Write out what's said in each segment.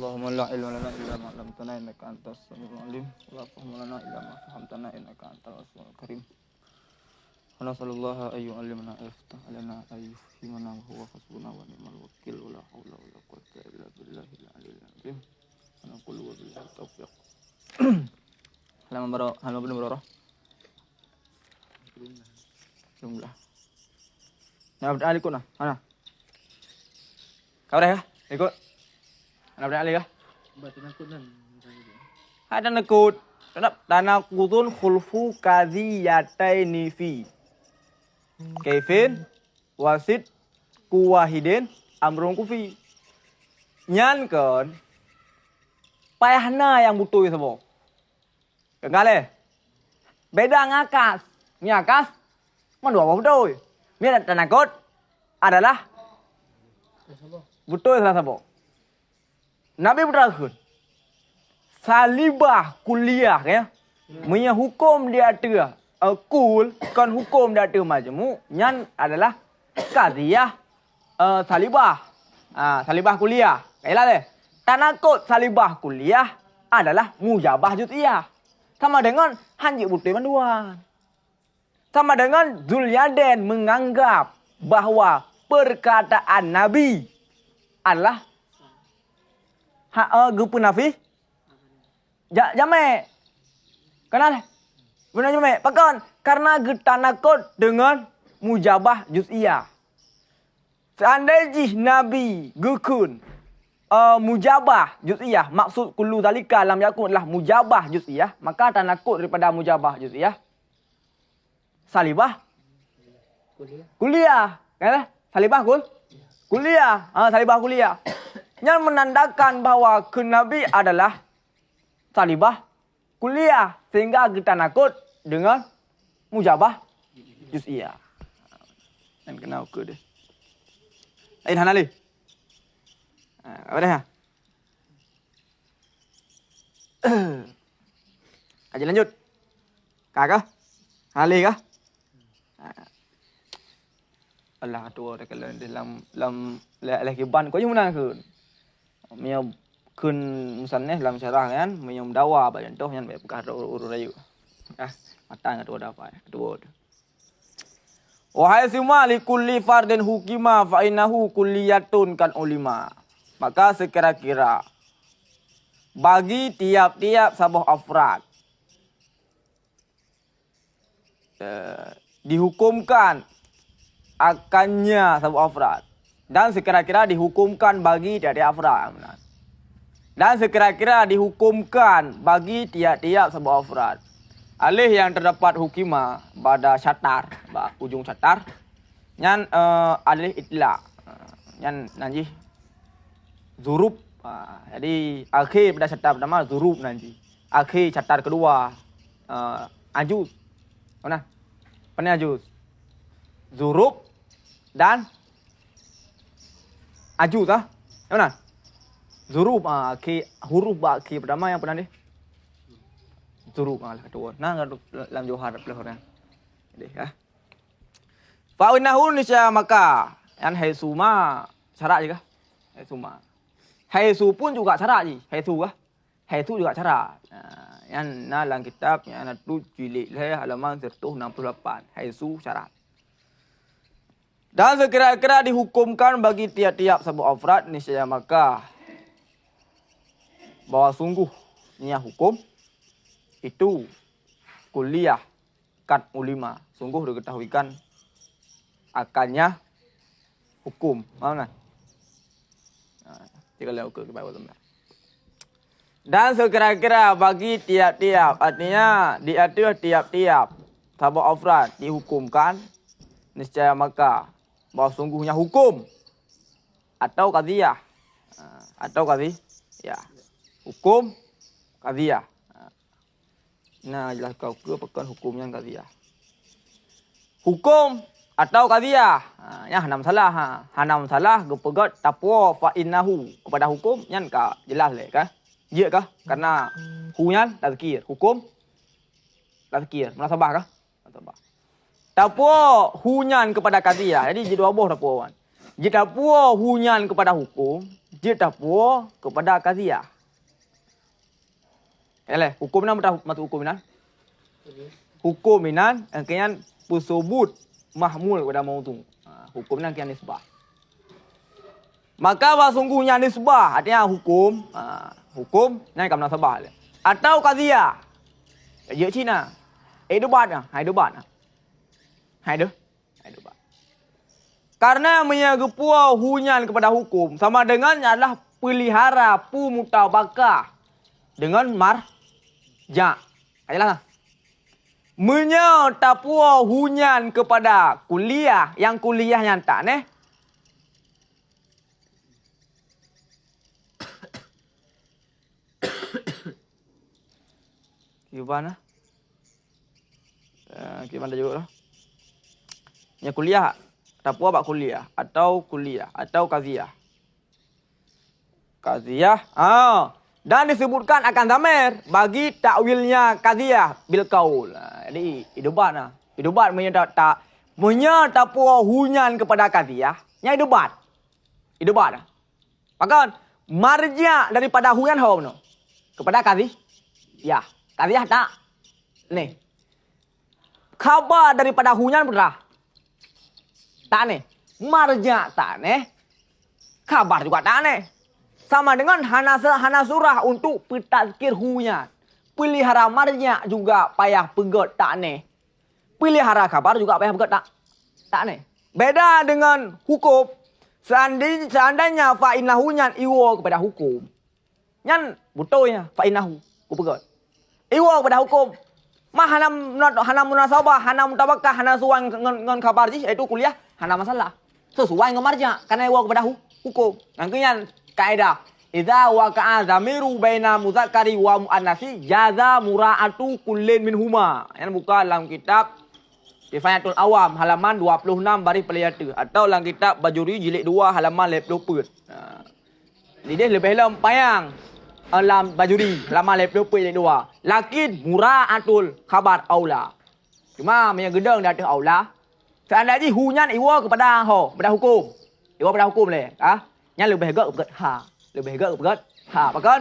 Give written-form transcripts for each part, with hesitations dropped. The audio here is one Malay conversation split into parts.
Allahumma la ilma lana illa ma 'allamtana innaka antas samiul alim. Wa la fahma lana illa ma fahamtana innaka antal alimul karim. Wa nasallallahu ayyu alimna iftah alana ayyuhimana wa huwa hasbuna wa ni'mal wakil wa la haula wa la quwwata illa billahil aliyyil azim. Wa naqulu wa billahi taufiq. Halaman berapa? Jumlah. Nah, beralih ikut nah. Mana? Kau dah ya? Ikut. Anak beralih ya? Batin aku dan Ada nekut. Tetap dana kutun khulfu kadhiyataini fi. Kaifin wasid kuwahidin amrun kufi. Nyan kan payahna yang butuh sabo. Kengale. Beda ngakas. Ngakas mandua butuh. Ini dana kut adalah butuh salah sabo. Nabi berkata, salibah kuliah ya. Punya hukum dia ada kul kan hukum dia ada majmu nyan adalah qadhiyah salibah. Salibah kuliah. Kailah deh. Tanakut salibah kuliah adalah mujabah juz'iyah. Sama dengan hanji butuh manduan. Sama dengan Zulyaden menganggap bahwa perkataan Nabi adalah gupu nafi jame kenal benar jame pakon karena getanakot dengan mujabah juz'iyah. Seandainya Nabi gukun mujabah juz'iyah, maksud kullu zalika lam yakun adalah mujabah juz'iyah, maka tanakut daripada mujabah juz'iyah salibah kuliah kan salibah kuliah salibah kuliah yang menandakan bahwa Nabi adalah salibah kuliah sehingga kita nakut dengan mujabah juz'iyah. Dan kenal ke deh. Lain hanali. Apa dah? Aja lanjut. Kakak? Hanali kah? Allah tua dah kalau dalam kiban kau yang mana ke? Mia kun misalnya dalam syarah kan, mia dawa apa contohnya baik perkara urut rayu. Matang kedua dapat. Kedua. Wahai semua li kulli fardin hukima fa innahu kulliyatun kan ulima. Maka sekira-kira bagi tiap-tiap sabah afrad dihukumkan akannya sabah afrad. Dan sekira-kira dihukumkan bagi tiap-tiap afrad. Dan sekira-kira dihukumkan bagi tiap-tiap sebuah afrad. Alih yang terdapat hukimah pada syatar, ujung syatar. Yang alih itla. Yang nanti zurub. Jadi akhir pada syatar pertama zurub nanti. Akhir syatar kedua ajuz. Mana? Mana ajuz? Zurub dan ajuz ah. Yang mana? Zurub huruf akhir pertama yang pernah ni. Zurub lah kedua. Nah dalam Johar pelahornya. Jadi ah. Fa innahu nisya maka yang haisuma syarat juga. Haisuma. Haisu pun juga syarat je. Haisu ah. Haisu juga syarat. Yang dalam kitab yang ada tu jilid halaman 168. Haisu syarat. Dan sekira-kira dihukumkan bagi tiap-tiap sebuah afrad niscaya maka bahwa sungguhnya hukum itu kuliah kat ulima. Sungguh diketahuikan akannya hukum. Mana? Jika lewat ke bawah tu. Dan sekira-kira bagi tiap-tiap artinya diatur tiap-tiap sebuah afrad dihukumkan niscaya maka bahwa sungguhnya hukum atau qadhiyah hukum qadhiyah. Nah jelas kau ke pekan hukumnya qadhiyah hukum atau qadhiyah ya hanam salah hanam salah gepegat tapwa fa innahu kepada hukum nyan ka jelas le kah je kah karena hu nyan tazkir hukum tazkir munasabah kah munasabah Tapuo hunyan kepada kadhiyah. Jadi dia dua buah tapuo kan. Dia tapuo hunyan kepada hukum, dia tapuo kepada kadhiyah. Yalah, hukum nan mata hukum nan. Hukum nan angkian pusubut mahmul pada mautu. Hukum nan kian nisbah. Maka sungguhnya nisbah artinya hukum, hukum nan kam nasabah. Atau kadhiyah. Dia Cina. Debat nah, hai debat nah. Hai debat. Karena menyagepua hunyan kepada hukum sama dengan adalah pelihara mutabakah dengan marja. Ayolah. Menyatapua hunyan kepada kuliah yang kuliah yang tak neh. Gimana? Gimana juga lah. Yang kuliah, tapua bak kuliah atau kadhiyah. Kadhiyah. Dan disebutkan akan zamir bagi takwilnya kadhiyah bil qaul. Jadi debat nah. Debat menyatapua hunyan kepada kadhiyah, nya debat. Debat nah. Maka marja daripada hunyan hom no. Kepada kadhiyah. Kadhiyah tak. Nih. Khabar daripada hunyan berah. Tak nih. Marja tak nih. Kabar juga tak nih. Sama dengan hana surah untuk petazkir hunyan. Pelihara marja juga payah pegot tak nih. Pelihara kabar juga payah pegot tak. Tak nih. Beda dengan hukum. Seandainya fa'innahu nyan iwo kepada hukum. Nyan butoynya fa'innahu. Ku pegot. Iwo kepada hukum. Hana munasabah, hana mutabakah, hana suwan ngan kabar ji itu kuliah hana masalah. Sesuai dengan marja karena iwa kepada hukum. Nangkian kaidah idza waqa'a dhamiru baina muzakkari wa muannatsi jaza mura'atu kullin minhuma. Yang buka dalam kitab Kifayatul Awam halaman 26 baris pelihara atau dalam kitab Bajuri jilid 2 halaman 24. Jadi dia lebih lempayang dalam Bajuri halaman 24 jilid 2. Lakin mura'atul khabar aula. Cuma punya gedang dah ada aula. Seandainya hunyan iwa kepada hukum. Iwa kepada hukum leh. Yang lebih agak berat lebih agak berat bahkan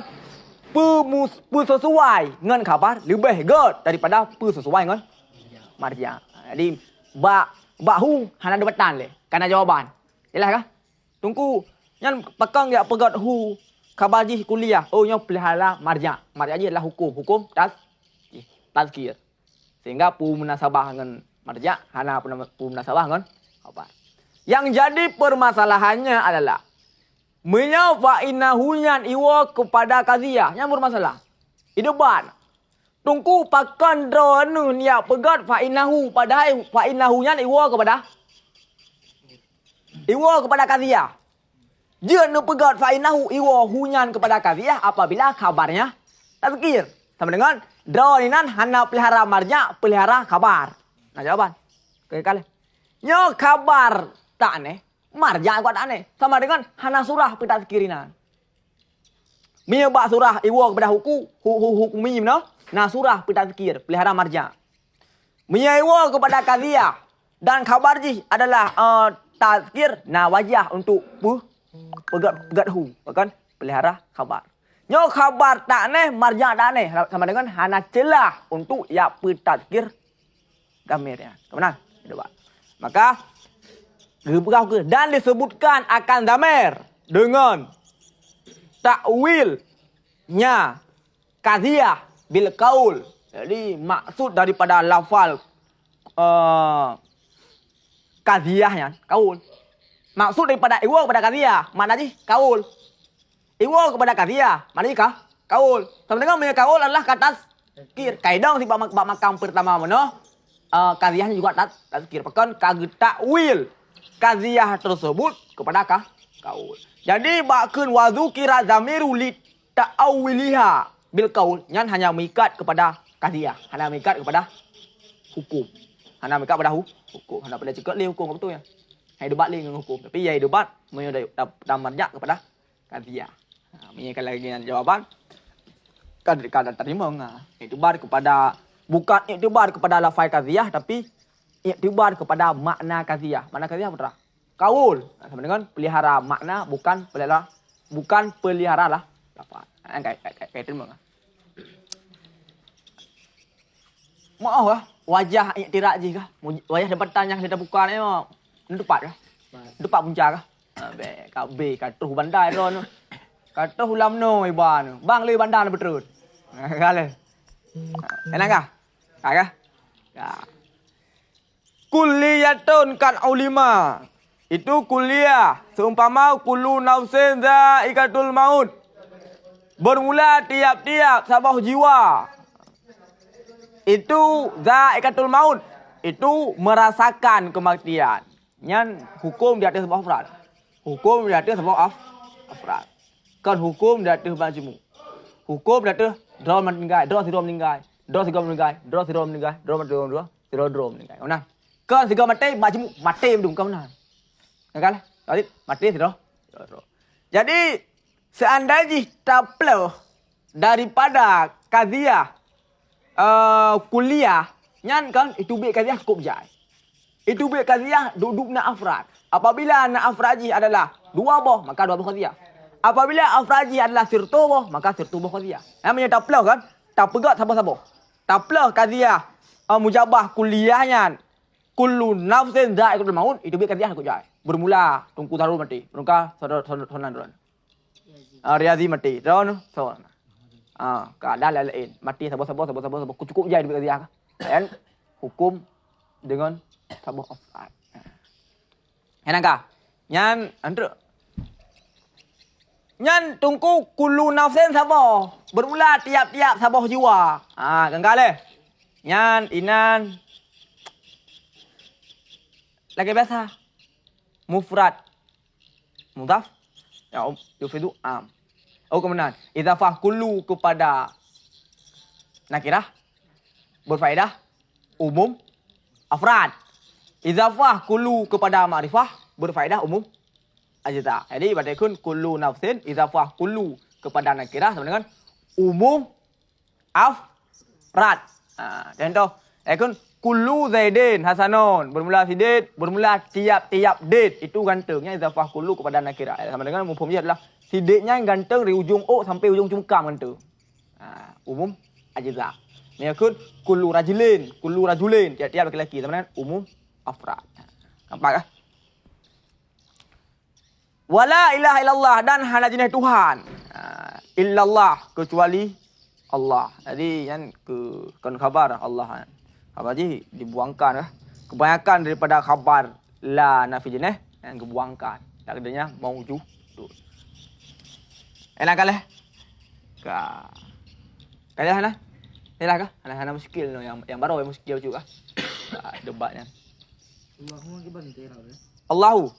sesuai dengan kabar lebih agak daripada sesuai dengan marja. Jadi bahu hana debatan leh karena jawaban. Jelas kah? Tunggu yang pegang ya pegat hu kabar ji kuliah. Oh nya pelihara marja. Marja ji adalah hukum tazkir. Sehingga munasabah dengan marja hana munasabah dengan kabar. Yang jadi permasalahannya adalah fa'inahunyan iwa kepada kadhiyah. Yang bermasalah. Ideban. Tunggu pakan drone ya pegat fa'inahu. Padahal fa'inahunyan iwa kepada kadhiyah. Dia nak pegat fa'inahu iwa hunyan kepada kadhiyah apabila kabarnya tazkir. Sama dengan drone nan hana pelihara marja, pelihara kabar. Nah jawaban. Kali. Nya kabar tak neh. Marja kuat aneh. Sama dengan hana surah petazkirinan. Menyebab surah iwa kepada hukumim no. Nah surah petazkir pelihara marja. Menyewa kepada kadhiyah dan kabar ji adalah tazkir nah wajah untuk pegat hu kan pelihara kabar. Nyo kabar tak neh marja tak neh sama dengan hana celah untuk ya petazkir gamirnya. Kebenar? Maka dan disebutkan akan damir dengan takwilnya kadhiyah bil qaul. Jadi maksud daripada lafal kadhiyahnya qaul. Maksud daripada iwa kepada kadhiyah mana ji qaul. Iwa kepada kadhiyah mana ji qaul. Sama dengan punya qaul adalah kata tazkir. Kaidang si makam pertama mana kadhiyahnya juga tazkir. Bahkan kagak takwil kadhiyah tersebut kepada qaul. Jadi bakun wazukira zamiru li ta'awiliha bil qaul nyan hanya mengikat kepada kadhiyah, hanya mengikat kepada hukum. Hanya mengikat kepada hukum, hanya pada cekak le hukum betul ya. Hai debat le dengan hukum. Tapi ya debat damarnya kepada kadhiyah. Menyiapkan lagi dengan jawaban kadang terima debat kepada bukan debat kepada lafaz kadhiyah tapi i'tibar kepada makna qadhiyah. Makna qadhiyah apa? Kaul. Sama dengan pelihara makna bukan pelihara lah. Kayak terima. Maaf lah. Wajah i'tirak je kah? Wajah dapatan yang kita buka ni memang tepat kah? Tepat punca kah? Kau B katuh bandai ron. Katuh ulam no iban. Bang le bandar betul. Kale. Enak kah? Kah? Kulliyatun kan ulima. Itu kuliah. Seumpama kullu nafsin dha'iqatul maut. Bermula tiap-tiap sabah jiwa. Itu dha'iqatul maut. Itu merasakan kematian. Yang hukum di atas sebab afrad. Hukum di atas sebab afrad. Kan hukum di atas majmu. Hukum di atas draw meninggal, draw si draw meninggal, draw si draw meninggal, draw si draw meninggal, draw meninggal. Mana? Kan si draw mati majmu mati belum kau mana? Kan? Tadi mati si draw. Jadi seandainya taploh daripada qadhiyah kuliah nyan kan itu baik qadhiyah cukup jai. Itu baik qadhiyah duduk nak afrad. Apabila nak afraji adalah dua boh maka dua boh qadhiyah. Apabila afraji adalah sirtu boh maka sirtu boh qadhiyah. Namanya taploh kan? Tak pegat sabar-sabar. Taploh qadhiyah mujabah kuliahnya kullu nafsin dha'iqatul maut itu baik qadhiyah cukup jai. Bermula Tungku Tarul mati. Bermula Sonan Ron. Riazi mati. Ron Son. Keadaan lain. Mati sabar-sabar. Cukup jai duit qadhiyah. Dan hukum dengan sabah afrad. Enak kah? Nyan andre. Nyan tungku kullu nafsin sabah. Bermula tiap-tiap sabah jiwa. Genggal le. Nyan inan. Lagi biasa. Mufrad. Mudhaf. Ya yufidu am. Kemudian idhafah kullu kepada nakirah berfaedah umum afrad. Idhafah kullu kepada ma'rifah berfaedah umum ajza. Jadi pada kun kullu nafsin idhafah kullu kepada nakirah sama dengan umum afrad. Contoh kun kullu zaidin hasanon bermula sidid bermula tiap-tiap did itu gantungnya idhafah kullu kepada nakirah. Sama dengan mufhumnya adalah sididnya ganteng dari ujung o sampai ujung cungkam gantung. Umum ajza. Ni kun kullu rajulin tiap-tiap lelaki sama dengan umum afrad. Nampak tak? Wala ilaha illallah dan hanya jenis Tuhan. Illallah kecuali Allah. Jadi yang kan khabar Allah. Khabar je dibuangkan. Kebanyakan daripada khabar la nafi jenis yang dibuangkan. Takdirnya maujud. Enak kah? Kalian hana? Enak kah? Hana muskil no yang baru yang muskil juga. Debatnya. Allahu.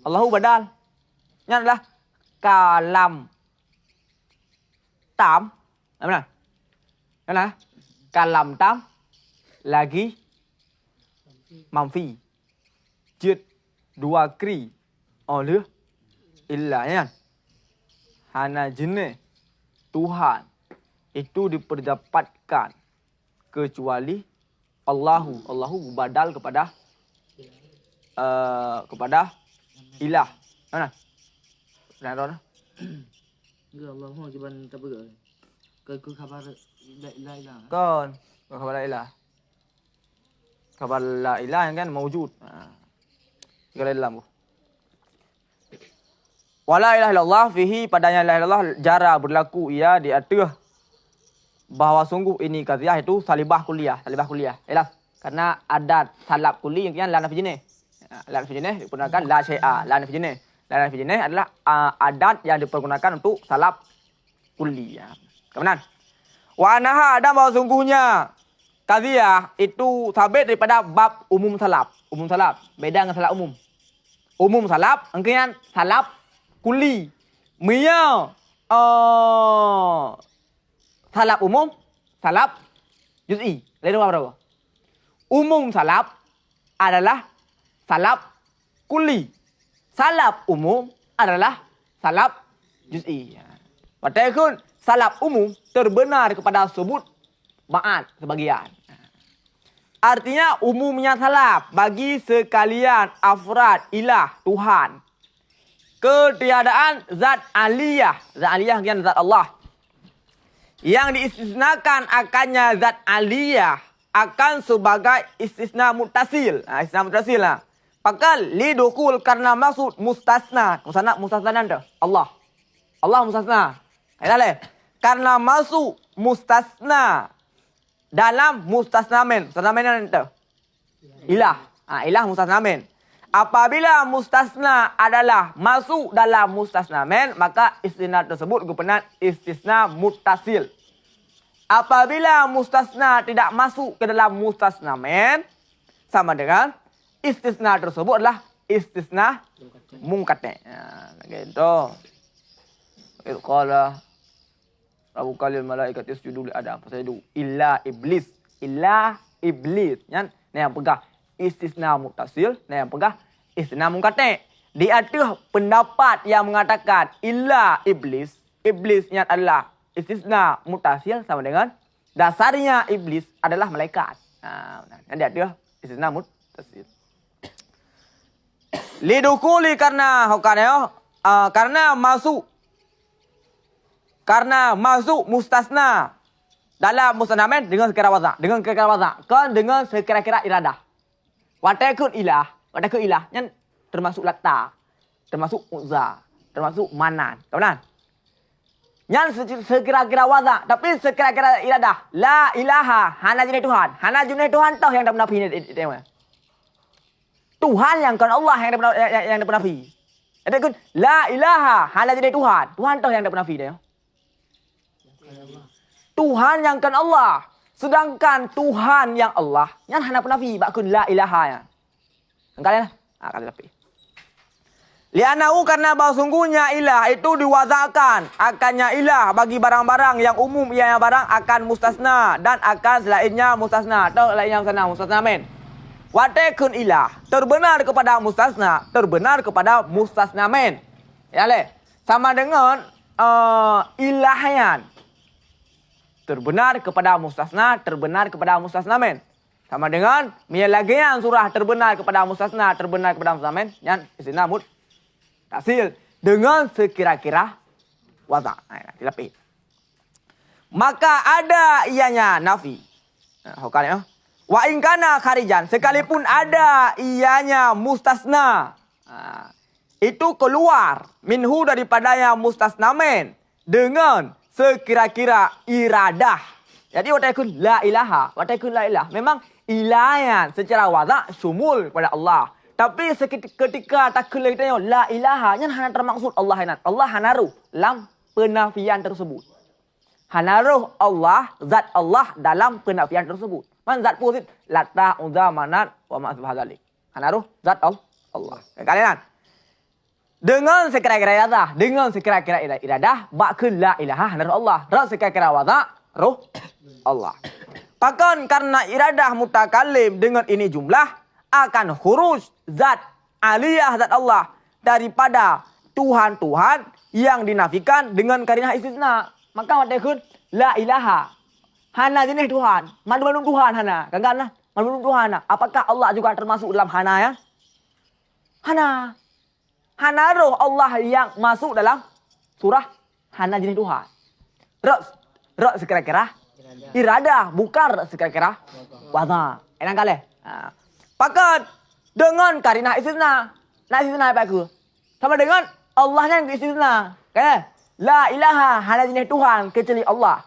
Allahu badal. Ini adalah kalam tam. Mana? Mana? Kalam tam lagi manfi. Jid dua kri. Oleh illa ya. Hana jenis Tuhan itu diperdapatkan kecuali Allahu badal kepada ilah. Mana? Mana? Enggak Allahu jaban tak betul. Ke khabar la ilah. Kan, khabar la ilah. Khabar la ilah kan mawjud. Segala dalam. Wala ilaha illallah fihi padanya la ilaha illallah jara berlaku ia di atas bahawa sungguh ini qadhiyah itu salibah kuliah. Ialah karena adat salab kuli yang la nafi jenis. La nafi jenis digunakan la syai'a, la nafi jenis. La nafi jenis adalah adat yang dipergunakan untuk salab kuli. Kemudian wa anaha dan bahawa sungguhnya qadhiyah itu sabit daripada bab umum salab. Umum salab beda dengan salab umum. Umum salab angkian salab kuli. Mia salab umum, salab juz'i. Lain berapa? Umum salab adalah salab kuli. Salab umum adalah salab juz'i. Padahal salab umum terbenar kepada sebut ma'at sebagian. Artinya umumnya salaf bagi sekalian afrad ilah Tuhan. Ketiadaan zat aliyah. Zat aliyah kan zat Allah. Yang diistisnakan akannya zat aliyah akan sebagai istisna muttasil. Istisna muttasil lah. Pakal lidukul karena maksud mustasna. Mustasna nanti Allah. Allah mustasna. Karena masuk mustasna dalam mustasnamen. Mustasnamen nanti ilah. Ilah mustasnamen. Apabila mustasna adalah masuk dalam mustasnamen, maka istisna tersebut kebenaran istisna muttasil. Apabila mustasna tidak masuk ke dalam mustasnamen, sama dengan istisna tersebut adalah istisna munqati. Gitu. Itu qala Rabu kalil malaikat isjudu li Adam. Fasajadu illa iblis. Illa iblis. Yang pegang istisna muttasil, yang pegang istisna munqati. Di atas pendapat yang mengatakan illa iblis, iblisnya adalah istisna muttasil sama dengan dasarnya iblis adalah malaikat. Yang di atas istisna muttasil. Lidukuli karena masuk mustasna dalam mustasnamen dengan sekira-kira wazak, dengan sekira-kira iradah. Watakun ilah yang termasuk latta, termasuk uzza, termasuk manan. Kawan? Yang sekira-kira wazak, tapi sekira-kira iradah. La ilaha, hana jenis Tuhan. Hana jenis Tuhan tahu yang dapat nafi ni. Tuhan yang kan Allah yang dapat nafi. Ada kun la ilaha, hana jenis Tuhan. Tuhan tahu yang dapat nafi dia. Tuhan yang kan Allah. Sedangkan Tuhan yang Allah yang hana penafi bakun la ilaha ya. Engkau kali tapi. Li'annahu karena bahwa sungguhnya ilah itu diwazakan akannya ilah bagi barang-barang yang umum ianya barang akan mustasna dan akan selainnya mustasna atau lainnya mustasnamen. Watakun ilah terbenar kepada mustasna, terbenar kepada mustasnamen. Ya le. Sama dengan ilahyan. Terbenar kepada mustasna, terbenar kepada mustasnamen. Sama dengan mialagian surah terbenar kepada mustasna, terbenar kepada mustasnamen. Yang istisna muttasil dengan sekira-kira wazak. Dilapis. Maka ada ianya nafi. Wa ingkana kharijan, sekalipun ada ianya mustasna. Itu keluar minhu daripadanya mustasnamen dengan sekira-kira iradah. Jadi watakun la ilaha, watakun la ilah. Memang ilahan secara wazak sumul kepada Allah. Tapi ketika takul kita la ilaha, yang hanya termaksud Allah hinan. Allah hanaruh dalam penafian tersebut. Hanaruh Allah, zat Allah dalam penafian tersebut. Man zat posit lata uzza manat wa ma subhadzalik. Hanaruh zat Allah. Kalian dengan sekira-kira iradah, dengan sekira-kira iradah, bakun la ilaha hanaruh Allah. Ra sekira-kira wazak ruh Allah. Bahkan karena iradah mutakallim dengan ini jumlah akan huruf zat aliyah zat Allah daripada Tuhan-Tuhan yang dinafikan dengan karinah istisna. Maka watakun la ilaha. Hana jenis Tuhan. Manu Tuhan hana. Kagak manu Tuhan hana. Apakah Allah juga termasuk dalam hana ya? Hana. Hana roh Allah yang masuk dalam surah hana jenis Tuhan. Rok sekira-kira iradah, bukan sekira-kira wazak. Enak kali. Pakat dengan karinah istisna. Nah istisna apa aku? Sama dengan Allah yang istisna. Kan? La ilaha hana jenis Tuhan kecuali Allah.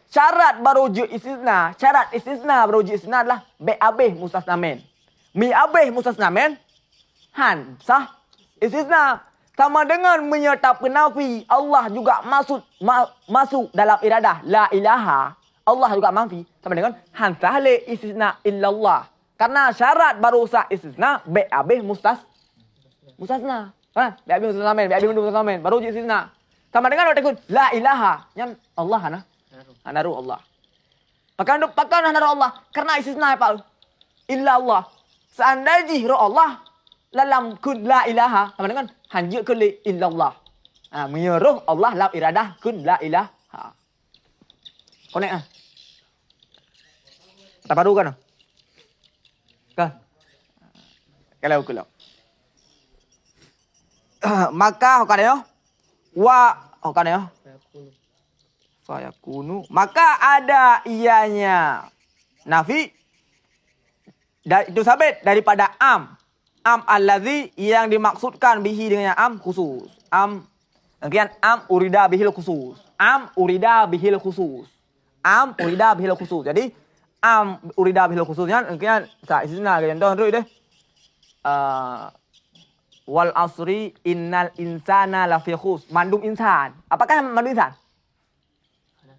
Syarat barujuk istisna. Syarat istisna barujuk istisna adalah be'abih mustasnamen. Mi'abih mustasnamen. Han sah istisna. Sama dengan menyerta penafi. Allah juga masuk dalam iradah. La ilaha. Allah juga mafi. Sama dengan han sahle istisna illallah. Karena syarat baru sah istisna be'abih mustasna. Be'abih mustasnamen. Be'abih mustasnamen. Barujuk istisna. Sama dengan watakun la ilaha. Yang Allah hana. Hanaru Allah. Pakai hanaru Allah. Karena istisna apa? Illa Allah. Seandainya roh Allah dalam kun la ilaha. Sama dengan hanjir kun li illallah. Menyuruh Allah dalam iradah kun la ilaha. Connect ah. Tak baru kan? Kalau kula. Maka hokannya wa hokannya fayakunu maka ada ianya nafi itu sabit daripada am allazi yang dimaksudkan bihi dengan am khusus am kemudian am urida bihil khusus am urida bihil khusus am urida bihil khusus jadi am urida bihil khususnya kemudian tak istisna contoh tu deh wal asri innal insana lafi khus mandum insan apakah mandum insan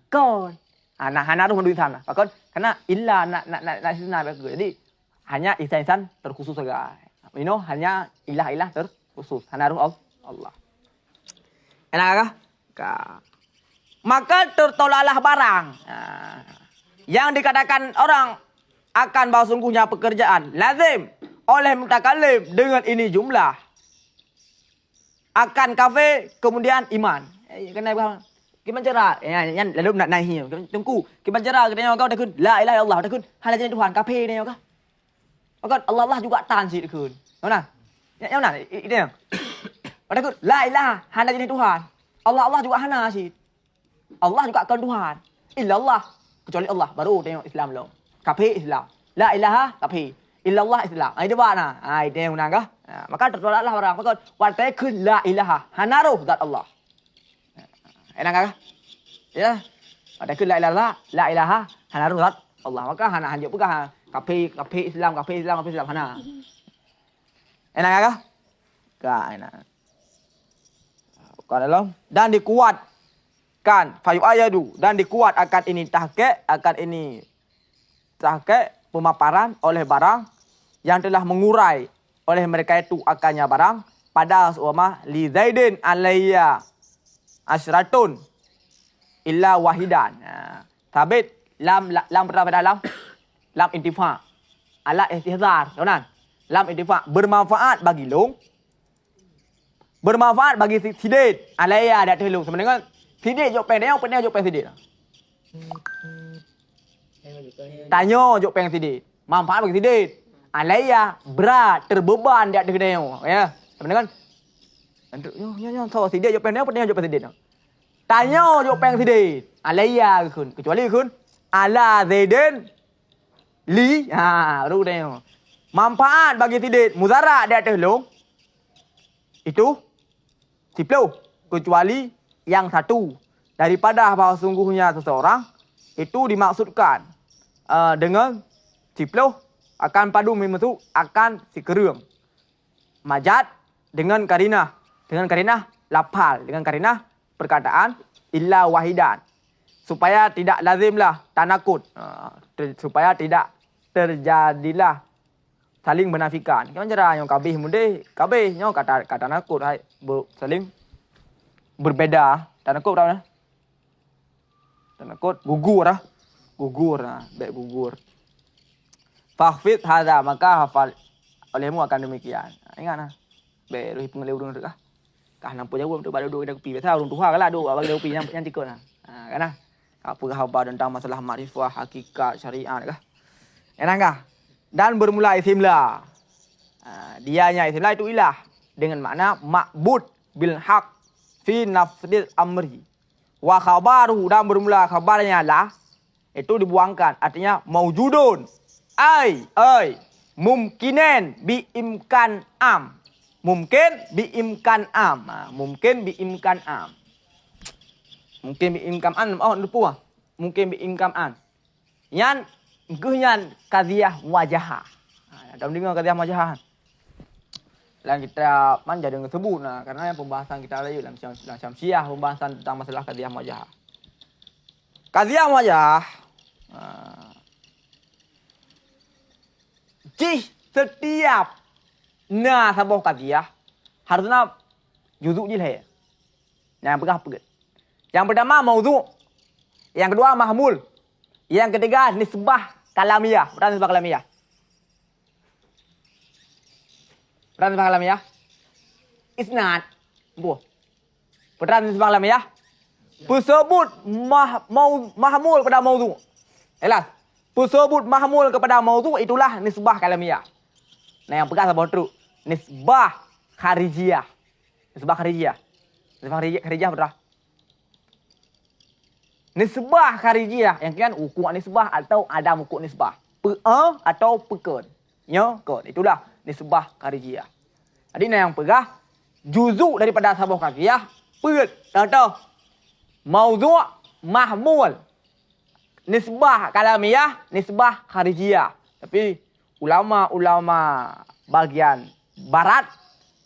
kon nah hana tu mandum insan pakon karena illa nak istisna jadi hanya insan terkhusus saja hanya ilah terkhusus hana tu Allah enak kah maka tertolaklah barang yang dikatakan orang akan bahawa sungguhnya pekerjaan lazim oleh mutakallim dengan ini jumlah akan kafe kemudian iman. Kena faham. Gimana cara? Yang lalu nak naik tunggu. Gimana cara katanya kau dah kun la ilaha illallah dah kun hanya jenis Tuhan kafe ni kau. Maka Allah juga tan si kun. Mana? Yang mana? Itu yang. Dah kun la ilaha hanya jenis Tuhan. Allah juga hana si. Allah juga kan Tuhan. Illallah kecuali Allah baru tengok Islam lo. Kafe Islam. La ilaha kafe. Illallah Islam. Itu mana? Itu yang mana? Maka tertolaklah orang. Maka watai kun la ilaha hanaruh zat Allah. Enak kah? Ya. Watai kun la ilaha hanaruh zat Allah. Maka hana hanjuk pun kafe Islam hana. Enak kah? Kah enak. Kalau dan dikuatkan fayu ayadu dan dikuat akan ini tahke pemaparan oleh barang yang telah mengurai oleh mereka itu akannya barang pada seumpama li zaidin alayya asratun illa wahidan. Sabit lam pertama pada lam intifa ala istihzar tuan lam intifa bermanfaat bagi long bermanfaat bagi sidit alayya dak telung sama dengan sidit jok peng dia jok peng sidit tanya jok peng sidit manfaat bagi sidit alayya berat terbeban dia dengan ya sama dengan nyo so sidit jok peng dia jok peng sidit tanya jok peng sidit alayya kun kecuali kun ala zaidin li ru dia manfaat bagi sidit mudarat dia telung itu 10 kecuali yang satu daripada bahawa sungguhnya seseorang itu dimaksudkan dengan 10 akan padu membentuk akan si kerung majad dengan karinah lapal dengan karinah perkataan illa wahidan supaya tidak lazimlah tanakut supaya tidak terjadilah saling menafikan. Macam cara yang kabih nyo kata nakut saling berbeda. Tanakut berapa? Tanakut gugur baik gugur. Fakhfid hadza maka hafal olehmu akan demikian. Ingat nah. Baik ruhi pengelih urung dekah. Kah nampu jauh untuk balik duduk kopi. Biasa urung tuha kalah duduk bagi kopi yang tikut nah. Kan nah. Apa khabar tentang masalah makrifah, hakikat, syariat kah? Enak kah? Dan bermula isimlah. Dianya isimlah itu ilah dengan makna ma'bud bil haq fi nafsil amri. Wa khabaru dan bermula khabarnya lah itu dibuangkan artinya maujudun. Ai mumkinen bi imkan am. Mungkin bi imkan am. Mungkin bi imkan am. Mungkin bi imkan am. Oh lupa. Mungkin bi imkan am. Yan Guhyan kadhiyah wajah. Dalam dengar kadhiyah wajah. Dan kita manja dengan sebut nah karena pembahasan kita lagi dalam Syamsiah pembahasan tentang masalah kadhiyah wajah. Kadhiyah wajah setiap sabah kadhiyah harusnya juzuk je lah. Yang pegang. Yang pertama maudhu', yang kedua mahmul. Yang ketiga nisbah kalamiyah. Berapa nisbah kalamiyah? Berapa nisbah kalamiyah? Isnad. Berapa nisbah kalamiyah? Tersebut mahmul kepada maudhu'. Jelas. Tersebut mahmul kepada maudhu' itulah nisbah kalamiyah. Nah yang pegang sabah teruk. Nisbah kharijiyah. Nisbah kharijiyah. Nisbah kharijiyah betul. Nisbah kharijiyah. Yang kan ukuk nisbah atau ada ukuk nisbah. Atau pekun. Ya, kot. Itulah nisbah kharijiyah. Jadi yang pegang juzuk daripada sabah kharijiyah. Pet. Tahu. Maudhu' mahmul. Nisbah kalamiyah, nisbah kharijiyah. Tapi ulama-ulama bagian barat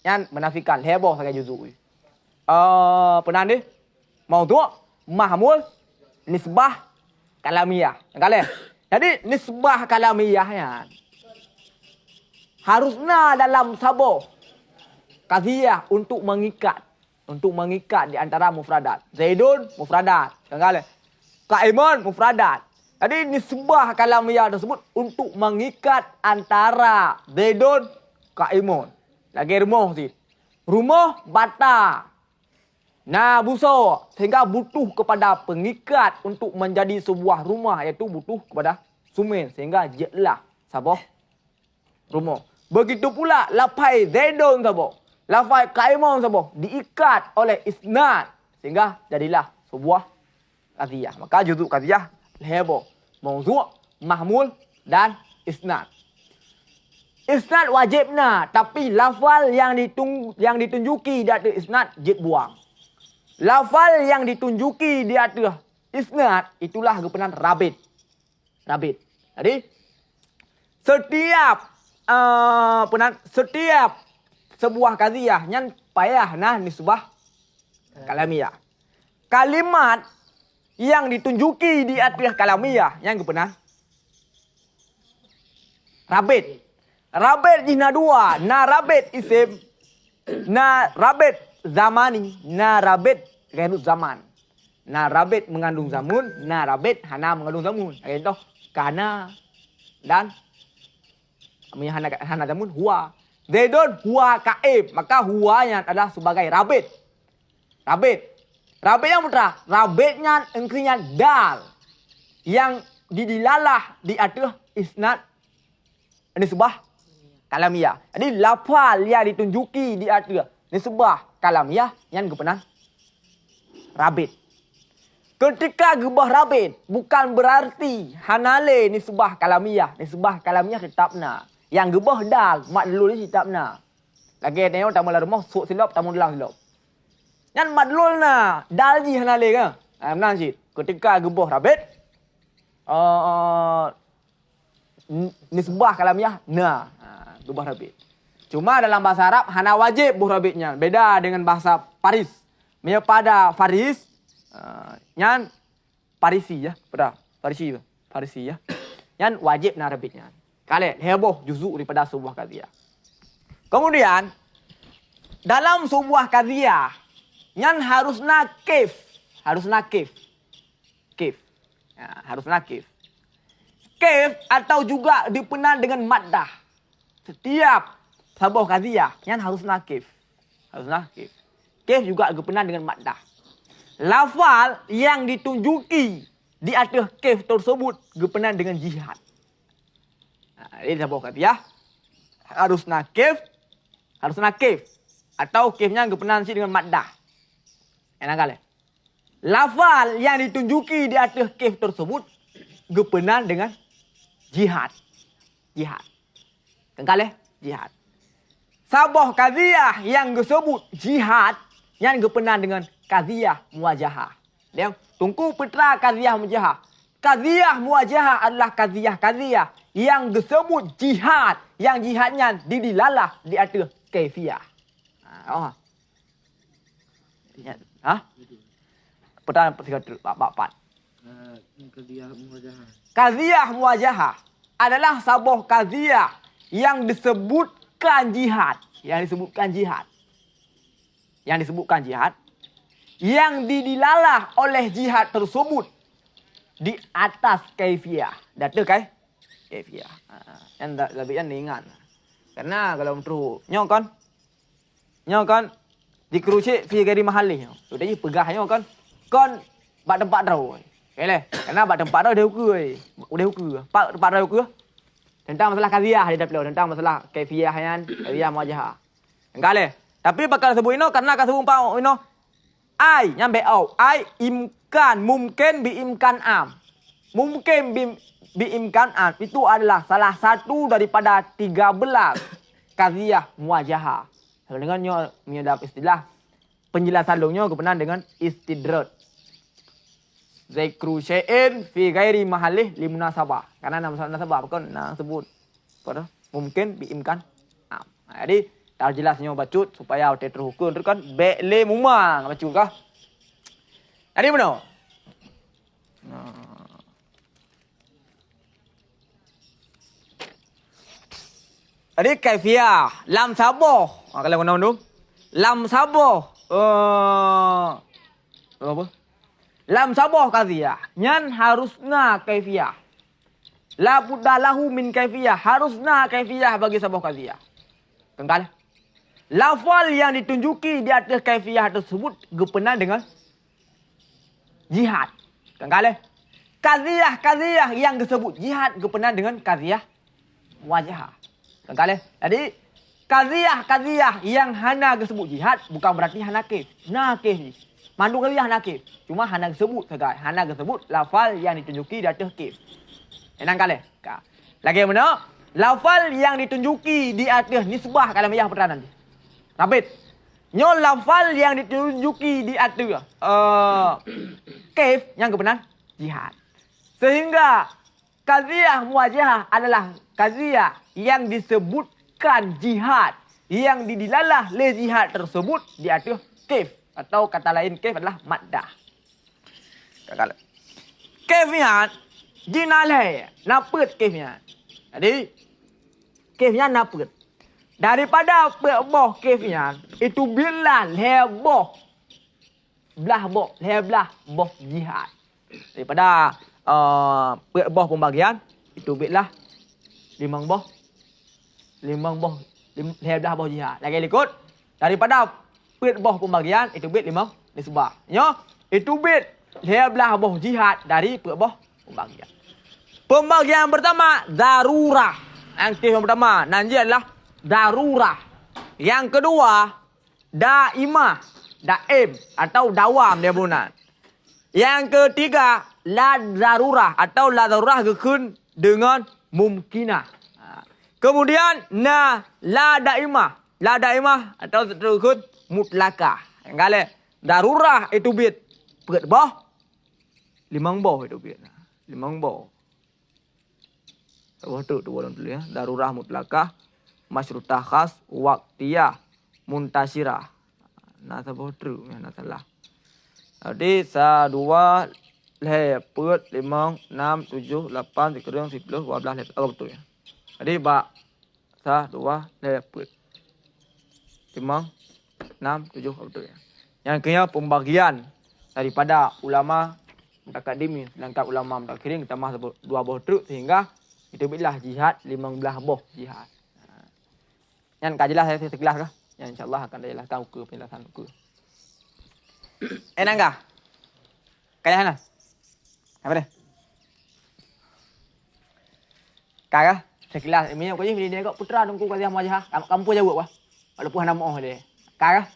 yang menafikan heboh sangat juzuk. Pernah ni? Maudhu' mahmul nisbah kalamiyah. Kali. Jadi nisbah kalamiyahnya harusnya dalam sabah kaziyah untuk mengikat di antara mufradat. Zaidun mufradat. Kali. Qa'imun mufradat. Jadi nisbah kalamiyah tersebut untuk mengikat antara Zaidun qa'imun. Lagi rumah sih. Rumah bata. Nah, buso sehingga butuh kepada pengikat untuk menjadi sebuah rumah, iaitu butuh kepada sumin sehingga jelah sabah rumah. Begitu pula lafai Zaidun sabah, lafai qa'imun sabah diikat oleh isnad sehingga jadilah sebuah qadhiyah. Maka juzuk qadhiyah heboh, maudhu', mahmul dan isnad. Isnad wajibna, tapi lafal yang ditunjuki di atas isnad jid buang. Lafal yang ditunjuki di atas isnad itulah kepenan rabit. Rabit. Jadi setiap sebuah qadhiyah yang payah nah nisbah kalamiyah. Kalimat yang ditunjuki di atas kalamiyah yang kepenan rabit. Rabit jina dua. Na rabit isim. Na rabit zamani. Na rabit gairu zaman. Na rabit mengandung zamun. Na rabit hana mengandung zamun. Itu kana dan hana zamun huwa. Zaidun huwa kaib. Maka huwanya adalah sebagai rabit. Rabit. Rabit yang putra. Rabitnya engkrinya dal. Yang didilalah di atas isnad nisbah kalamiyah. Jadi lafal yang ditunjuki di atas nisbah kalamiyah yang kepenan rabit. Ketika gebah rabit bukan berarti hanale nisbah kalamiyah. Nisbah kalamiyah tetapna. Yang gebah dal madlul tetapna. Lagi tengok tamu rumah sok silap tamu dalam silap. Yang madlulna dal ji hanale ke? Benar sih. Ketika gebah rabit nisbah kalamiyah nah buh rabit. Cuma dalam bahasa Arab hana wajib buh rabitnya. Beda dengan bahasa Paris. Mia pada Faris nyan Parisi ya, pada Parisi ya. Nyan wajib na rabitnya. Kali heboh juzuk daripada sebuah qadhiyah. Kemudian dalam sebuah qadhiyah nyan harus nakif. Kif. Ya, harus nakif. Kif atau juga dipenan dengan maddah. Setiap sabah qadhiyah yang harus nakif. Kif juga dipenan dengan maddah. Lafal yang ditunjuki di atas kif tersebut dipenan dengan jihad. Ini sabah qadhiyah harus nakif atau kifnya dipenan dengan maddah. Enak kali. Lafal yang ditunjuki di atas kif tersebut dipenan dengan jihad. Kengkali jihad. Sabah qadhiyah yang disebut jihad yang kepenan dengan qadhiyah muwajahah. Dia tunggu petra qadhiyah muwajahah. Qadhiyah muwajahah adalah qadhiyah yang disebut jihad, yang jihadnya didilalah di atas kaifiyah. Pertanyaan empat. Qadhiyah muwajahah adalah sabah qadhiyah yang disebutkan jihad. Yang didilalah oleh jihad tersebut di atas kaifiyah. Data kaifiyah. Yang lebih ingat. Karena kalau untuk nyokan dikerucik fi gari mahali. Sudah je pegahnya kan. Kon bak tempat rau. Okey. Karena bak tempat rau dia ukur. Udah ukur. Pak tempat rau ukur. Tentang masalah qadhiyah dia dah tentang masalah kaifiyah yan, qadhiyah muwajahah. Engkale. Tapi bakal sebut ino karena ka sebut pau ino ai nyambe au ai imkan mungkin bi imkan am. Mungkin bi imkan am itu adalah salah satu daripada 13 qadhiyah muwajahah. Dengan menyedap istilah penjelasan longnya kebenaran dengan istidrad. Zikru syai'in fi ghairi mahallih li munasabah. Karena nama munasabah bukan nak sebut pada mungkin biimkan. Jadi dah jelasnya bacut supaya awak terhukum tu kan le mumang bacut kah. Jadi benar. Jadi kaifiyah lam sabah. Kalau kau tu lam sabah apa? Lam sabah qadhiyah. Nyan harusna kaifiyah. La budda lahu min kaifiyah. Harusna kaifiyah bagi sabah qadhiyah. Tengkal. Lafal yang ditunjuki di atas kaifiyah tersebut berkenaan dengan jihad. Tengkal. Qadhiyah yang disebut jihad berkenaan dengan qadhiyah wajah. Tengkal. Jadi qadhiyah yang hana disebut jihad bukan berarti hana kaif. Nah kaif ni. Mandu qadhiyah nakif. Cuma hana sebut saja. Hana sebut lafal yang ditunjuki di atas kif. Enang kali. Lagi mana? Lafal yang ditunjuki di atas nisbah kalamiyah peranan. Rabit. Nyo lafal yang ditunjuki di atas kif yang kebenaran jihad. Sehingga qadhiyah muwajahah adalah qadhiyah yang disebutkan jihad yang didilalah le jihad tersebut di atas kif. Atau kata lain kaif adalah maddah. Kaifnya jinalai naput kaifnya. Jadi kaifnya naput. Daripada boh kaifnya itu bila leboh belah boh jihad. Daripada boh pembagian itu bila limang boh lebelah boh jihad. Lagi ikut daripada bit boh pembagian itu bit 5 nisbah. Nyo, itu bit belah boh jihad dari boh pembagian. Pembagian pertama darurah. Yang pertama nanti adalah darurah. Yang kedua daimah, daim atau dawam dia bunyian. Yang ketiga la darurah atau la darurah gekun dengan mumkinah. Kemudian la daimah atau gekun mutlakah. Engkale darurah itu bit boh 5 boh itu bit. 5 boh. Boh tu dalam dulu ya. Darurah mutlakah, masyrutah khas, waqtiyah, muntasirah. Nah boh tu ya nah salah. Jadi 1 2 4 5 6 7 8 9 10 12 betul ya. Jadi 1 2 4 5 6, 7 betul ya. Yang ketiga pembagian daripada ulama mutaqaddimin sedangkan ulama mutakhirin kita mah 2 boh truk sehingga itu bilah jihad 15 boh jihad. Yang kajelas saya sekelas kah? Yang insyaallah akan dijelaskan ke penjelasan ke. Enak enggak? Kayak mana? Apa deh? Kakak sekelas ini kau ni dia kau putra tunggu kau dia majah. Kampung jauh apa? Walaupun nama oh dia. Kakak.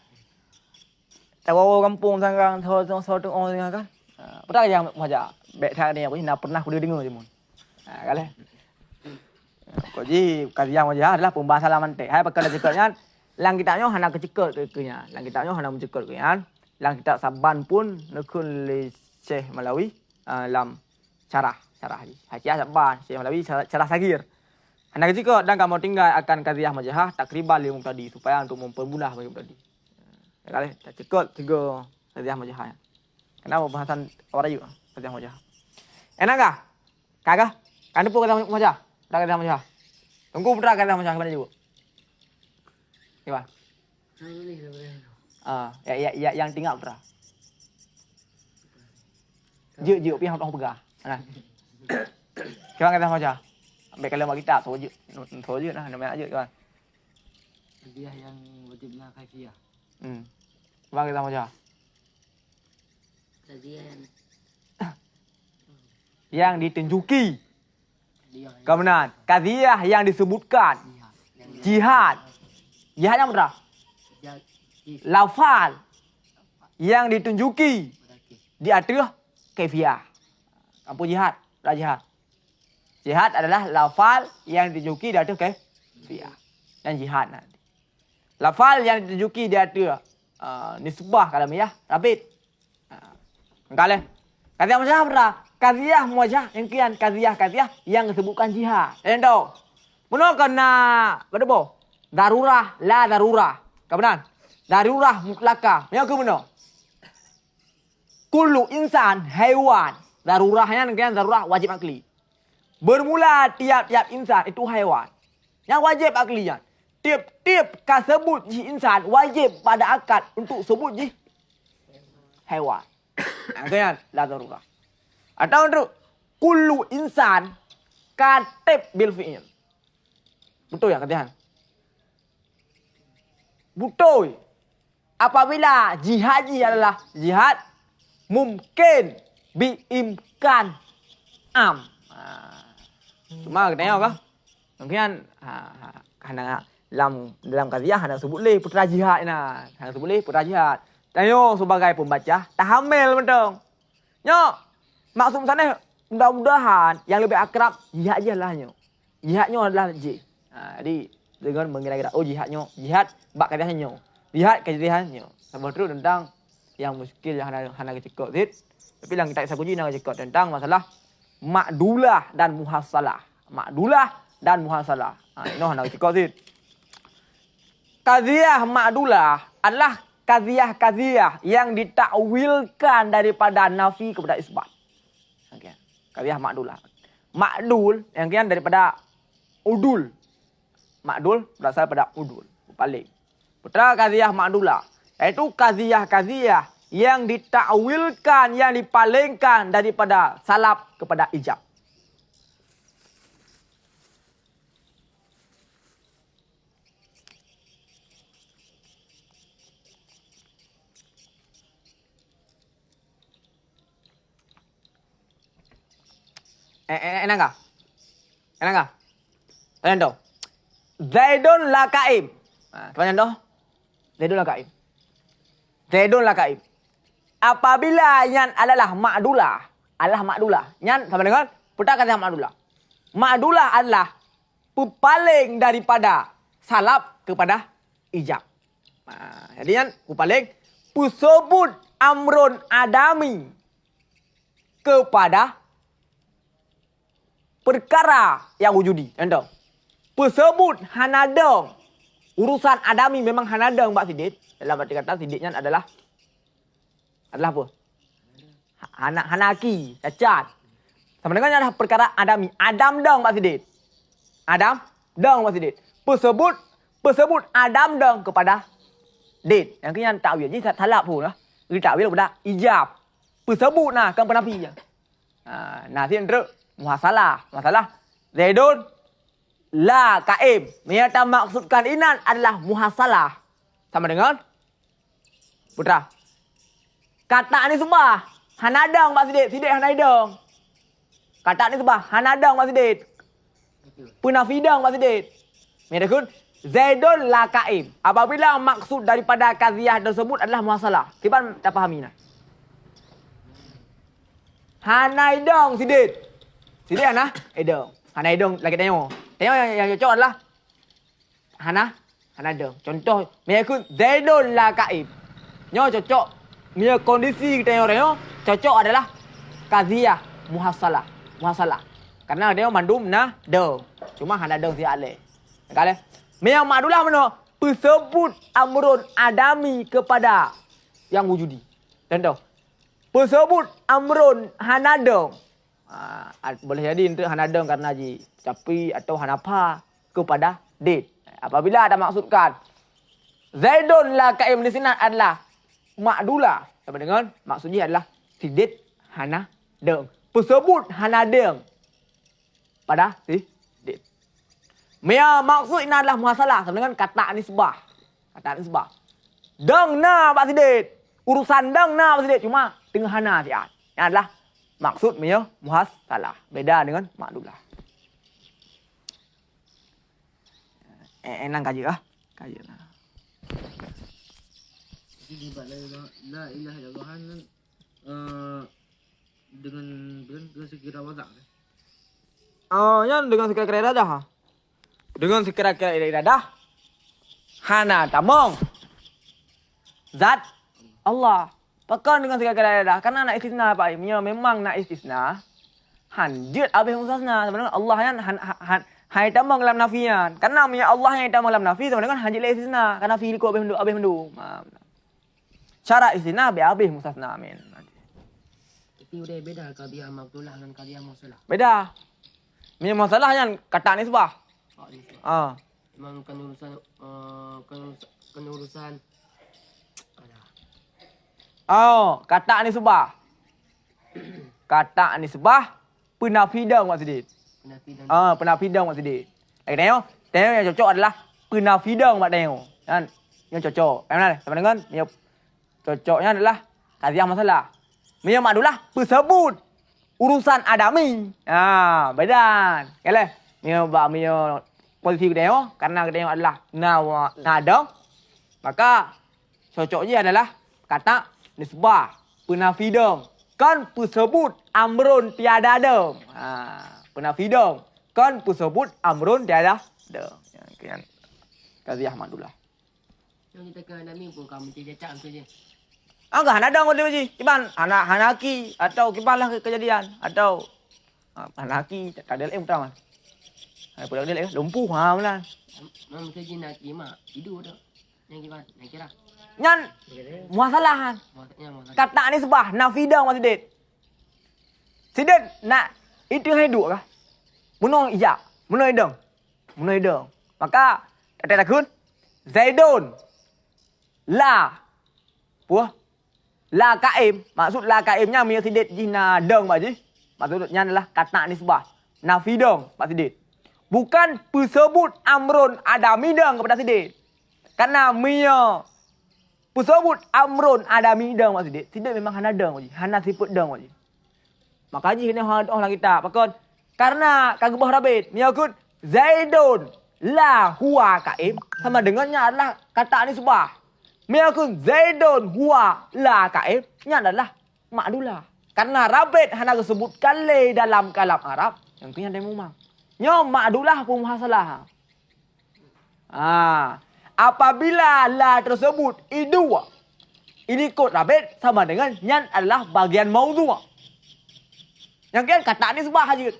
Tahu kampung sangang thor orang kan. Pernah yang majah. Bek thang ni aku ni pernah aku dengar je mun. Kale. Kau ji kajian majah adalah pembahasan mantek. Hai perkara cekatnya lang kitabnya hana kecekut kenya. Lang kitabnya hana mencekut kenya. Lang kitab Saban pun nekun li Syekh Malawi lam syarah ni. Hakiah Saban Syekh Malawi syarah sagir. Hana kecekut dan kamu tinggal akan kajian majah takriban 5 tadi supaya untuk mempermudah bagi tadi. Kali tak cekut 3 kajian majah. Kenapa bahasan orang juga kajian majah? Enak kah? Kagak? Kan pun kajian majah. Dah kajian majah. Tunggu putra kajian majah kemana juga? Gimana? Yang tinggal putra. Juk pihak orang pegang. Nah. Kemana kajian majah? Ambil kalau kita soju nah namanya aja kawan. Dia yang wajibnya kaifiyah. Bang kita macam. Kajian Yang ditunjuki Kemudian qadhiyah yang disebutkan jihad. Jihad yang berapa? Lafal yang ditunjuki di atas kaifiyah. Apa jihad? Dah jihad. Jihad adalah lafal yang ditunjuki di atas kaifiyah. Dan jihad nanti. Lafal yang ditunjuki di atas nisbah kalamiyah rabit. Kalau qadhiyah muwajjah berapa? Qadhiyah muwajjah yang kian qadhiyah yang disebutkan jihad. Tahu? Puno kena berapa? Darurah la darurah. Kemudian darurah mutlaka. Yang ke mana? Kullu insan haiwan. Darurahnya kan darurah wajib akli. Bermula tiap-tiap insan itu haiwan. Yang wajib aklinya. Tiap-tiap kasebut ji insan wajib pada akad untuk sebut ji haiwan. Kan la darurah. Atau untuk kullu insan katib bil fi'il. Betul ya katakan? Betul. Apabila jihad adalah jihad mungkin biimkan am. Cuma katanya apa? Mungkin karena dalam qadhiyah hanya sebut leh putra jihad nah. Hanya sebut leh putra jihad. Tayo sebagai pembaca tahamil betul. Nyo maksud sana mudah-mudahan yang lebih akrab jihad lah nyo. Jihadnya adalah J. Jadi dengan mengira-kira jihadnya jihad bak qadhiyahnya. Jihad qadhiyahnya. Sama terus tentang yang muskil yang hana kecekot dit. Tapi yang kita sabuji nak kecekot tentang masalah makdulah dan muhasalah. Makdulah dan muhasalah. Ini hana kecekot dit. Qadhiyah makdulah adalah qadhiyah yang ditakwilkan daripada nafi kepada isbat. Okay. Qadhiyah makdulah. Makdul yang kian daripada udul. Makdul berasal pada udul. Paling. Putra qadhiyah makdulah. Iaitu qadhiyah yang ditakwilkan, yang dipalingkan daripada salaf kepada ijab. Enak kah? Enak kah? Tanya dong. Zaidun la kaim. Tanya dong. Zaidun la kaim. Zaidun la kaim. Apabila yang adalah makdulah. Yang sama dengan putar kata makdulah. Makdulah adalah pepaling daripada salaf kepada ijab. Jadi yang pepaling pusebut amrun adami kepada perkara yang wujudi. Entah. Persebut hanadang. Urusan adami memang hanadang Mbak Sidit. Dalam arti kata Siditnya adalah apa? Hanaki, cacat. Sama dengan adalah perkara adami. Adam dang Mbak Sidit. Adam dang Mbak Sidit. Persebut Adam dang kepada dit. Yang kini takwil. Jadi salah pun lah. Ini takwil kepada ijab. Persebut nah kan penafi. Nah, sini muhasalah. Masalah Zaidun la kaim. Menyata maksudkan inan adalah muhasalah. Sama dengan putra. Kata ni sebah hanadang Mbak Sidit. Sidit hanadang. Kata ni sebah hanadang Mbak Sidit. Penafidang Mbak Sidit. Menyatakan Zaidun la kaim. Apabila maksud daripada qadhiyah tersebut adalah muhasalah. Kita tak fahami nah. Hanaidang Sidit. Sidit hana edong. Hanaidang lagi tengok. Tengok yang cocok adalah hanadang. Contoh menyatakan Zaidun la kaim. Nyo cocok. Mia kondisi kita tengok cocok adalah qadhiyah muhasalah. Karena dia mandum nah do. Cuma hanadang si ale. Kale. Mia makdulah mana? Persebut amrun adami kepada yang wujudi. Contoh. Persebut amrun hanadang. Boleh jadi untuk hanadang karena ji capi atau hanapa kepada dit. Apabila ada maksudkan Zaidun la kaim di sini adalah makdulah. Sama dengan maksudnya adalah sidit hanadang. Persebut hanadang pada sidit. Mia maksud ini adalah muhasalah sama dengan kata nisbah. Dang na Pak Sidit. Urusan dang na Pak Sidit cuma tengah hana siat. Ini adalah maksud mia muhasalah. Beda dengan makdulah. Enang kaji ah. Kaji lah. Jadi la ilaha illallah kan dengan sekira wadah. Yan dengan sekira-kira iradah. Dengan sekira-kira iradah. Hana tamong. Zat Allah. Pakan dengan sekira-kira iradah. Karena nak istisna apa? Memang nak istisna. Hanjut abih mustasna. Sebenarnya Allah yang hai tamong dalam nafian. Karena Allah yang tamong dalam nafi sebenarnya hanjut le istisna. Karena fi ko abih mendu. Cara istisna abih mustasna amin. Tapi udah beda qadiyah maqtulah dengan qadiyah musalah. Beda. Masalah yang kata nisbah. Memang kan urusan kata nisbah. Kata nisbah penafidang maksudnya. Penafidang maksudnya. Lagi tengok yang cocok adalah penafidang mak tengok. Kan? Yang cocok. Benar? Sama dengan yang cocoknya adalah qadiyah masalah. Yang makdulah tersebut urusan adami. Beda. Kalau Mio posisi kedeo karena kedeo adalah nadang, maka cocoknya adalah kata nisbah penafidang kan tersebut amrun tiada ada. Penafidang kan tersebut amrun tiada ada. Yang qadiyah makdulah. Yang kita ke adami pun kamu tidak cakap saja. Enggak ada dong dia uji. Kiban hanaki atau kiban lah kejadian atau hanaki tak ada pertama. Hai pulang dia lumpuh mana. Mam kerja nak mak tidur dah. Yang kiban, yang kira. Nyan masalahan. Kata ni sebah nafidang maksudnya. Sidet nak itu hai dua kah? Muno iya, muno idang. Muno idang. Maka ada takun Zaidun la puah la kaim, maksud la kaimnya mia sidet jina deng pak ji. Maksudnya adalah kata nisbah. Nafidang pak sidet. Bukan tersebut amrun ada midang kepada sidet. Karena mia tersebut amrun ada midang pak sidet. Sidet memang hana deng pak ji. Hana sifat deng pak ji. Maka ji kena orang kita. Pakon karena kagubah rabit mia kut Zaidun la huwa kaim sama dengannya adalah kata nisbah. Miyakun Zaidun huwa la kaim nya adalah makdulah. Karena rabit hana disebutkan le dalam kalam Arab yang punya demumang. Nya makdulah pun masalah. Apabila la tersebut idua ini kod rabit sama dengan nyan adalah bagian maudhu'. Yang kan kata ni sebah haji.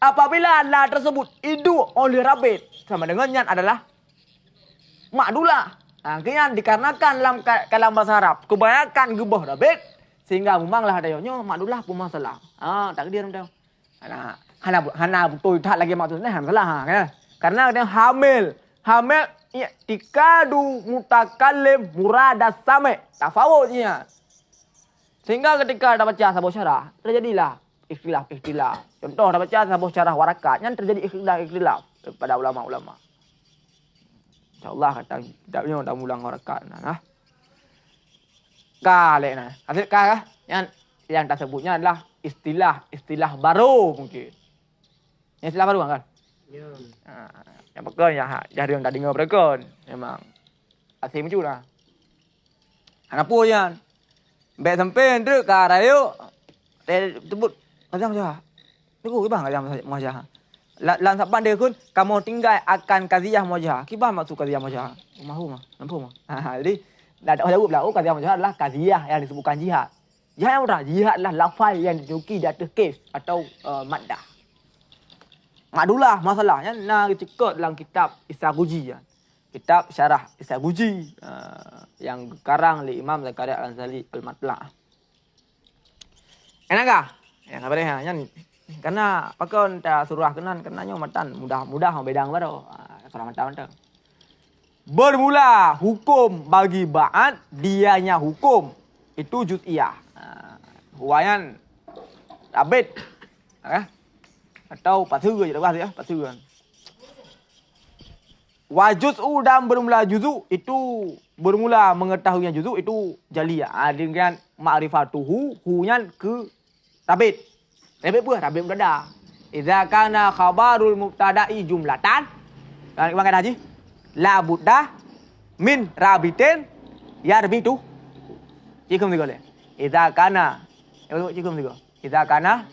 Apabila la tersebut idua oleh rabit sama dengan nyan adalah makdulah. Akhirnya dikarenakan dalam kalam bahasa Arab kebanyakan gebah rabit sehingga memanglah adanya makdulah pun masalah. Takdir macam. Hana betul tak lagi maksudnya masalah kan. Karena dia hamil tikadu mutakallim muradas sami. Tafawutnya. Sehingga ketika ada baca sabah syarah terjadilah ikhtilaf. Contoh ada baca sabah syarah warakat yang terjadi ikhtilaf pada ulama-ulama. InsyaAllah kata kitabnya dah mulang warakat nah. Kale nah. Hasil kah? Yang tersebutnya adalah istilah baru mungkin. Yang istilah baru kan? Ya. Yang pekan yang yang tak dengar pekan memang asing macam lah. Apa yang baik sampai tu ke rayu sebut macam macam. Tunggu bang macam. Lan saban dia kun kamu tinggal akan qadiyah muwajahah. Kibah maksud qadiyah muwajahah? Mahu mah, nampu mah. Jadi dah jawab lah qadiyah muwajahah adalah qadiyah yang disebutkan jihad. Jihad yang berapa? Jihad adalah lafaz yang dijuki di atas kaf atau maddah. Makdulah masalahnya nak cekut dalam kitab Isaguji ya. Kitab syarah Isaguji yang karang oleh Imam Zakaria Al-Ansari Al-Matla'. Enak kah? Yang kabarnya yang karena pakon ta surah kenan kenanya matan mudah bedang baru surah matan. Bermula hukum bagi ba'at dianya hukum itu juz'iyah. Huwayan abid atau pathu je dah ya pathu. Wajuz'u dan bermula juzu itu bermula mengetahuinya juzu itu jaliyah. Dengan ma'rifatuhu hunya ke rabit. Rabit apa? Rabit mubtada. Idza kana khabarul mubtada'i jumlatan. Kan bang kata haji? La Buddha min rabitin yarbitu. Cikum tiga le. Idza kana. Cikum tiga. Idza kana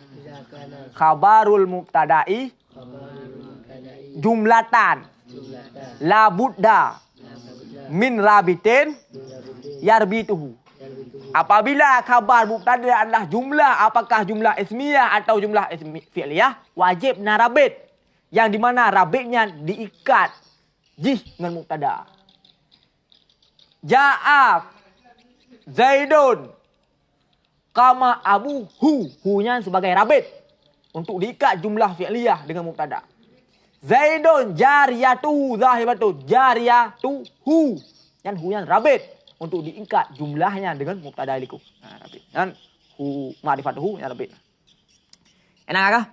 khabarul mubtada'i jumlatan la Buddha min rabitin yarbituhu. Apabila khabar mubtada adalah jumlah, apakah jumlah ismiyah atau jumlah fi'liyah, wajib narabit. Yang dimana rabitnya diikat dengan mubtada. Ja'a Zaidun kama Abu hu-nya sebagai rabit untuk diikat jumlah fi'liyah dengan mubtada. Zaidun jariyatu zahibatu jariyatuhu. Dan hu-nya rabit untuk diikat jumlahnya dengan mubtada liku. Rabit. Dan hu ma'rifatuhu yang rabit. Enak kah?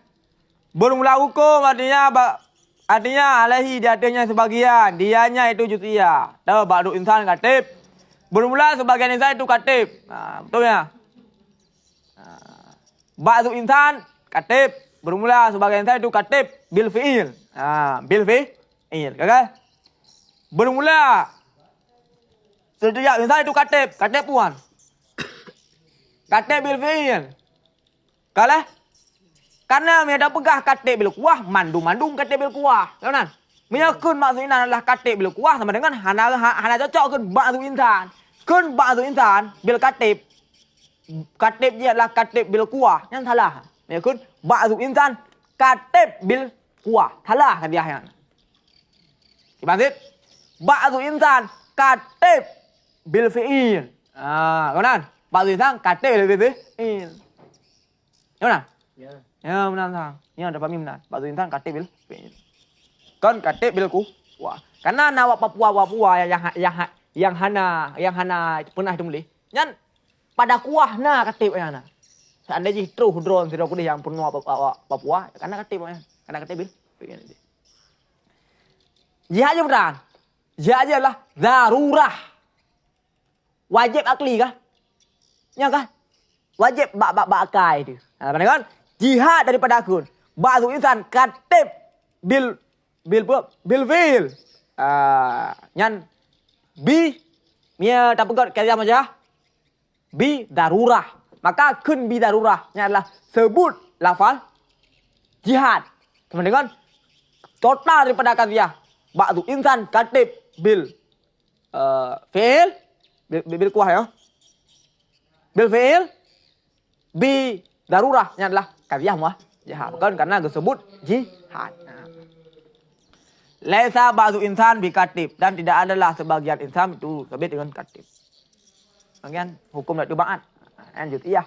Bermula hukum artinya alaihi di atasnya sebagian, dianya itu juz'iyah. Tahu ba'du insan katib. Bermula sebagian insan itu katib. Betul ya? Ba'du insan katib. Bermula sebagian insan itu katib bil fi'il. Bil fi'il, kan? Bermula setiap insan itu katib puan. Katib bil fi'il. Kalah? Karena mereka pegah katib bil kuah, mandung katib bil kuah. Kan? Menyakun maksudnya adalah katib bil kuah sama dengan hana cocok kan ba'du insan. Kun ba'du insan bil katib. Katib dia adalah katib bil kuah. Yang salah. Menyakun ba'du insan katib bil kuah. Salah kan dia yang. Maksud ba'du insan katib bil fi'il. Kan? Ba'du insan katib bil fi'il. Kan? Ya. Ya benar sang. Ya dapat benar. Ba'du insan katib bil fi'il. Kan katib bil kuah. Karena nawak Papua yang hana pernah ditulis. Nyan pada kuah na katib na. Seandainya terus drone tidak kuliah yang pernah Papua karena katib karena katib bil fi'il. Jihad je benar. Jihad je adalah darurah. Wajib akli kah? Ya kah? Wajib bakai itu. Kan? Jihad daripada akun. Ba'du insan katib bil fi'il. Nyan bi mia tak pegat kaya macam bi darurah. Maka kun bi darurah nya adalah sebut lafal jihad. Sama dengan total daripada kaya ba'du insan katib bil fi'il bil kuah ya. Bil fi'il bi darurah nya adalah kaya muah jihad. Kan karena disebut jihad. Laisa ba'du insan bi katib dan tidak adalah sebagian insan itu sebut dengan katib. Bagian hukum dan tibaan. Juz'iyah.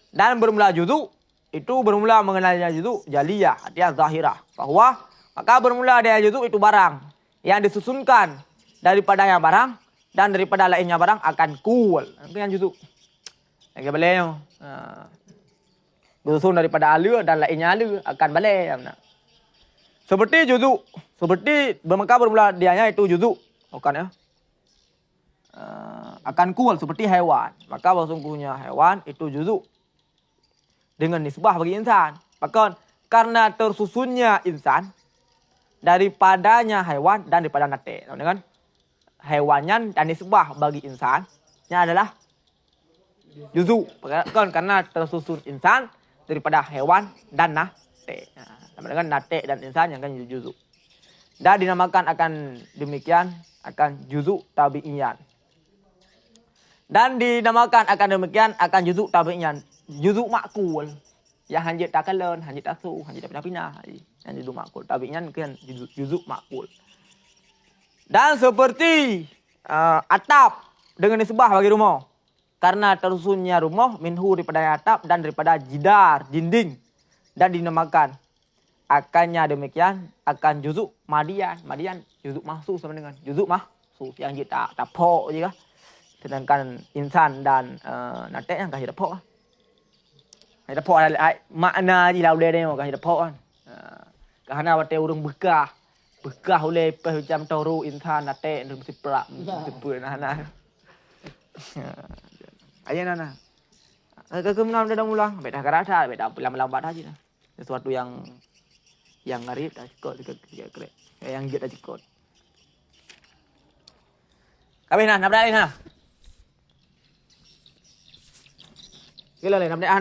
Dan bermula juzu itu bermula mengenalnya juzu jaliyah, artinya zahirah. Bahwa maka bermula dari juzu itu barang yang disusunkan daripada yang barang dan daripada lainnya barang akan kual. Itu yang juzu. Yang boleh disusun daripada alur dan lainnya alur akan balik. Seperti juzu. Seperti maka bermula dianya itu juzu. Bukan ya. Akan kual seperti hewan. Maka sesungguhnya hewan itu juzu. Dengan nisbah bagi insan. Maka karena tersusunnya insan daripadanya hewan dan daripada nate. Dengan hewannya dan nisbah bagi insan nya adalah juzu. Karena tersusun insan daripada hewan dan nate. Sama dengan nate dan insan yang kan juzu. Dan dinamakan akan demikian akan juzu tabi'iyan. Dan dinamakan akan demikian akan juzu tabi'iyan. Juzu makul. Yang hanjit tak kalen, hanjit tak su, hanjit tak pindah-pindah. Yang juzu makul. Tabi'iyan kan juzu makul. Dan seperti atap dengan nisbah bagi rumah. Karena tersusunnya rumah minhu daripada atap dan daripada jidar, dinding. Dan dinamakan akannya demikian akan juzuk madian juzuk mahsus sama dengan juzuk mahsus yang kita tapok je kah. Sedangkan insan dan nate yang kasih tapok ah. Kasih tapok makna je lah boleh tengok kasih tapok kan. Kerana wate urung bekah oleh macam toru insan nate mesti perak mesti pernah. Aja nana. Kemudian dah ulang, beda kerasa, beda lambat aja dah. Sesuatu yang ngarip dah cikot yang dia dah cikot. Kabeh nah, nabdak lain nah. Gila lain nabdak nah.